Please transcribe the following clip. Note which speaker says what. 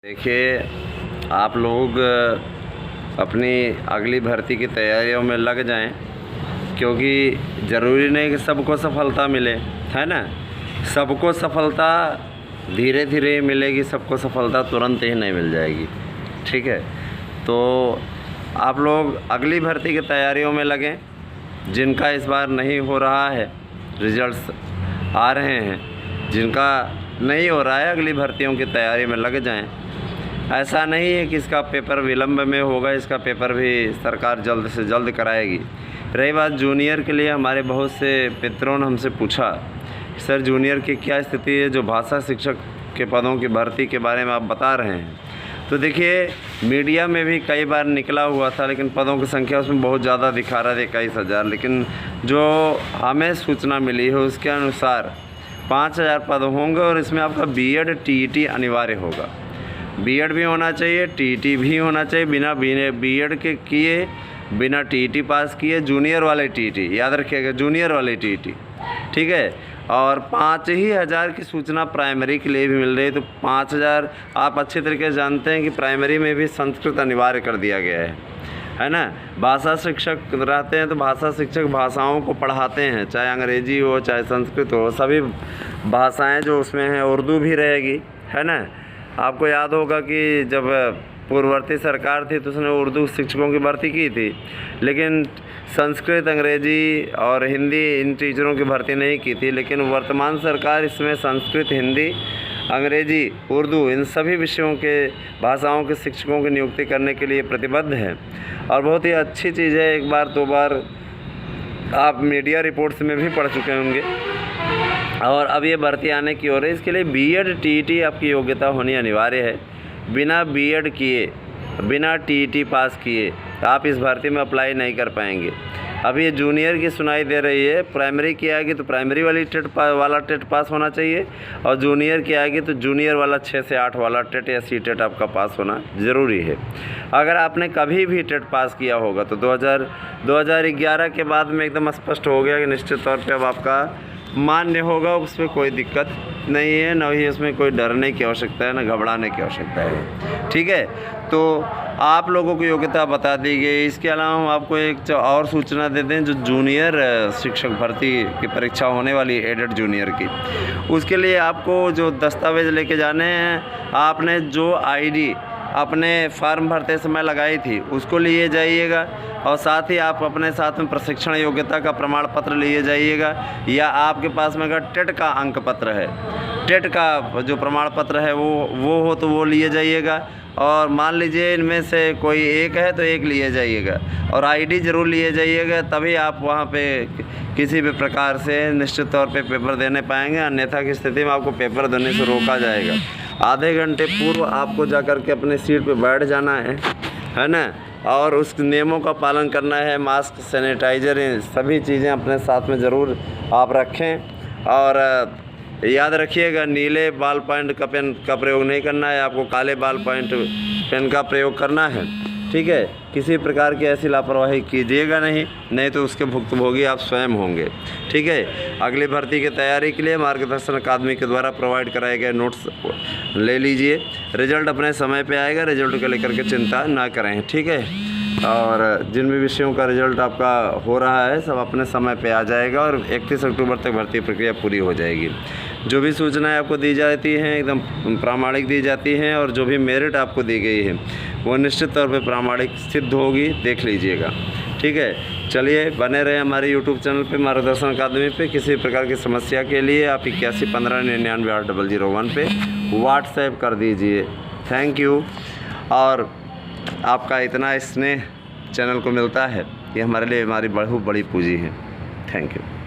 Speaker 1: देखिए, आप लोग अपनी अगली भर्ती की तैयारियों में लग जाएं, क्योंकि ज़रूरी नहीं कि सबको सफलता मिले, है ना। सबको सफलता धीरे धीरे मिलेगी, सबको सफलता तुरंत ही नहीं मिल जाएगी, ठीक है। तो आप लोग अगली भर्ती की तैयारियों में लगें। जिनका इस बार नहीं हो रहा है, रिजल्ट्स आ रहे हैं, जिनका नहीं हो रहा है, अगली भर्तियों की तैयारी में लग जाएं। ऐसा नहीं है कि इसका पेपर विलम्ब में होगा, इसका पेपर भी सरकार जल्द से जल्द कराएगी। रही बात जूनियर के लिए, हमारे बहुत से मित्रों ने हमसे पूछा, सर जूनियर की क्या स्थिति है, जो भाषा शिक्षक के पदों की भर्ती के बारे में आप बता रहे हैं। तो देखिए, मीडिया में भी कई बार निकला हुआ था, लेकिन पदों की संख्या उसमें बहुत ज़्यादा दिखा रहा था, 21,000। लेकिन जो हमें सूचना मिली है उसके अनुसार 5,000 पद होंगे, और इसमें आपका बीएड टीईटी अनिवार्य होगा। बीएड भी होना चाहिए, टीईटी भी होना चाहिए। बिना बीएड के किए, बिना टीईटी पास किए, जूनियर वाले टीईटी, याद रखिएगा, जूनियर वाले टीईटी, ठीक है। और 5,000 की सूचना प्राइमरी के लिए भी मिल रही है। तो 5,000 आप अच्छे तरीके से जानते हैं कि प्राइमरी में भी संस्कृत अनिवार्य कर दिया गया है ना। भाषा शिक्षक रहते हैं तो भाषा शिक्षक भाषाओं को पढ़ाते हैं, चाहे अंग्रेजी हो चाहे संस्कृत हो, सभी भाषाएं जो उसमें हैं, उर्दू भी रहेगी, है ना। आपको याद होगा कि जब पूर्ववर्ती सरकार थी तो उसने उर्दू शिक्षकों की भर्ती की थी, लेकिन संस्कृत, अंग्रेजी और हिंदी इन टीचरों की भर्ती नहीं की थी। लेकिन वर्तमान सरकार इसमें संस्कृत, हिंदी, अंग्रेजी, उर्दू, इन सभी विषयों के भाषाओं के शिक्षकों की नियुक्ति करने के लिए प्रतिबद्ध है, और बहुत ही अच्छी चीज़ है। एक बार दो बार आप मीडिया रिपोर्ट्स में भी पढ़ चुके होंगे, और अब ये भर्ती आने की ओर है। इसके लिए बीएड टीईटी आपकी योग्यता होनी अनिवार्य है। बिना बीएड किए, बिना टीईटी पास किए आप इस भर्ती में अप्लाई नहीं कर पाएंगे। अब ये जूनियर की सुनाई दे रही है, प्राइमरी की आएगी तो प्राइमरी वाली टेट पास होना चाहिए, और जूनियर की आएगी तो जूनियर वाला 6 से 8 वाला टेट या सी टेट आपका पास होना ज़रूरी है। अगर आपने कभी भी टेट पास किया होगा तो 2011 के बाद में एकदम स्पष्ट हो गया कि निश्चित तौर पर अब आपका मान्य होगा, उसमें कोई दिक्कत नहीं है, न ही उसमें कोई डरने की आवश्यकता है, न घबराने की आवश्यकता है, ठीक है। तो आप लोगों को योग्यता बता दी गई। इसके अलावा हम आपको एक और सूचना दे दें, जो जूनियर शिक्षक भर्ती की परीक्षा होने वाली है, एडेड जूनियर की, उसके लिए आपको जो दस्तावेज़ लेके जाने हैं, आपने जो आईडी अपने फॉर्म भरते समय लगाई थी उसको लिए जाइएगा, और साथ ही आप अपने साथ में प्रशिक्षण योग्यता का प्रमाण पत्र लिए जाइएगा, या आपके पास में अगर टेट का अंक पत्र है, टेट का जो प्रमाण पत्र है वो हो तो वो लिए जाइएगा। और मान लीजिए इनमें से कोई एक है तो एक लिए जाइएगा, और आईडी ज़रूर लिए जाइएगा, तभी आप वहाँ पे किसी भी प्रकार से निश्चित तौर पे पेपर देने पाएंगे। अन्यथा की स्थिति में आपको पेपर देने से रोका जाएगा। आधे घंटे पूर्व आपको जाकर के अपने सीट पे बैठ जाना है ना, और उस नियमों का पालन करना है। मास्क, सैनिटाइज़र, सभी चीज़ें अपने साथ में ज़रूर आप रखें। और याद रखिएगा, नीले बाल पॉइंट का पेन का प्रयोग नहीं करना है, आपको काले बाल पॉइंट पेन का प्रयोग करना है, ठीक है। किसी प्रकार की ऐसी लापरवाही कीजिएगा नहीं तो उसके भुक्तभोगी आप स्वयं होंगे, ठीक है। अगली भर्ती की तैयारी के लिए मार्गदर्शन अकादमी के द्वारा प्रोवाइड कराए गए नोट्स ले लीजिए। रिजल्ट अपने समय पे आएगा, रिजल्ट को लेकर के चिंता ना करें, ठीक है। और जिन भी विषयों का रिजल्ट आपका हो रहा है सब अपने समय पे आ जाएगा, और 31 अक्टूबर तक भर्ती प्रक्रिया पूरी हो जाएगी। जो भी सूचनाएं आपको दी जाती हैं एकदम प्रामाणिक दी जाती हैं, और जो भी मेरिट आपको दी गई है वो निश्चित तौर पे प्रामाणिक सिद्ध होगी, देख लीजिएगा, ठीक है। चलिए, बने रहे हमारे यूट्यूब चैनल पे, मार्गदर्शन अकादमी पे। किसी प्रकार की समस्या के लिए आप 8115998001 पे व्हाट्सएप कर दीजिए। Thank you. और आपका इतना स्नेह चैनल को मिलता है, ये हमारे लिए हमारी बहुत बड़ी पूंजी है। Thank you.